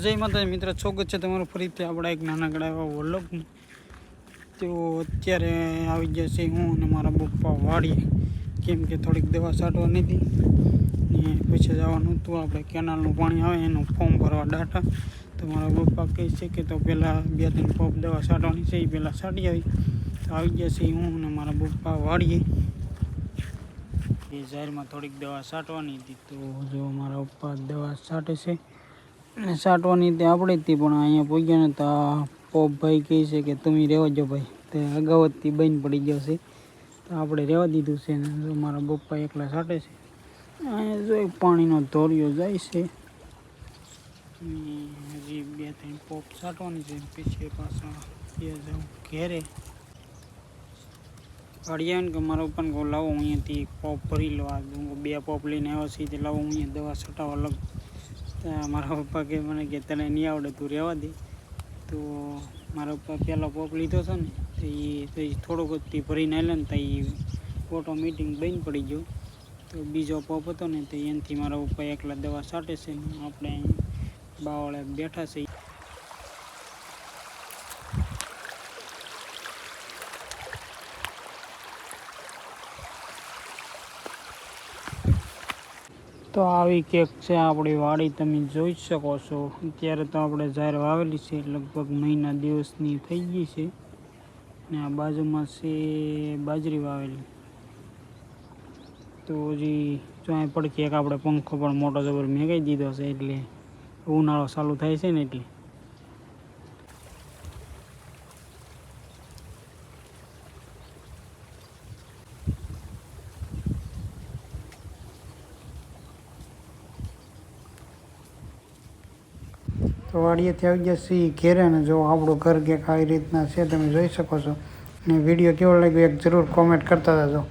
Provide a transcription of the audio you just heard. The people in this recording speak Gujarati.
જય માતાજી મિત્ર, સ્વાગત છે તમારું ફરીથી આપણા એક નાનકડા એવા વ્લોગમાં. તો અત્યારે આવી ગયા છે હું અને મારા પપ્પા વાડીએ, કેમ કે થોડીક દવા છાંટવાની હતી ને પછી જવાનું હતું આપણે કેનાલનું પાણી આવે એનું ફોર્મ ભરવા ડાટા. તો મારા પપ્પા કહે છે કે તો પહેલાં 2-3 પંપ દવા છાંટવાની છે, એ પહેલાં છાંટી આવી. તો આવી ગયા છે હું અને મારા પપ્પા વાડીએ. એ ઝારમાં થોડીક દવા છાંટવાની હતી, તો જો મારા પપ્પા દવા છાંટે છે. અને છાંટવાની તે આપણે જ પણ અહીંયા પહોંચ્યા ને તો પોપ ભાઈ કહે છે કે તમે રહેવા જો ભાઈ, તો અગાઉથી બંધ પડી ગયો છે, તો આપણે રહેવા દીધું છે. ને જો મારા પપ્પા એકલા છાંટે છે. અહીંયા જો પાણીનો ધોરિયો જાય છે, હજી 2-3 પોપ છાંટવાની છે, પછી પાછા જાઉં ઘેરે. અડિયા ને કે મારા પપ્પાને કહું લાવો હું અહીંયાથી પોપ ભરી લો, 2 પોપ લઈને આવ્યા છીએ, તે લાવો હું અહીંયા દવા છટાવવા લગ. મારા પપ્પા કે મને કે તને નહીં આવડે તું રહેવા દે. તો મારા પપ્પા પહેલો પોપ લીધો છે ને, તો એ થોડોક જ ભરીને આવેલા ને તો એ ઓટોમેટિક બંધ પડી ગયો. તો બીજો પોપ હતો ને તો એનાથી મારા પપ્પા એકલા દવા છાંટે છે ને આપણે અહીં બાવળે બેઠા છે. તો આવી કેક છે આપણી વાડી, તમે જોઈ શકો છો. અત્યારે તો આપણે ઝાર વાવેલી છે, લગભગ મહિના દિવસની થઈ ગઈ છે. ને આ બાજુમાં છે બાજરી વાવેલી. તો હજી ચોય પડખી એક આપણે પંખો પણ મોટો જબર મેગાઈ દીધો છે, એટલે ઉનાળો ચાલુ થાય છે ને એટલે. તો વાડીએથી આવી ગયા છીએ ઘેરે ને જો આપણું ઘર કંઈક આવી રીતના છે, તમે જોઈ શકો છો. ને વિડીયો કેવો લાગ્યો એક જરૂર કોમેન્ટ કરતા જજો.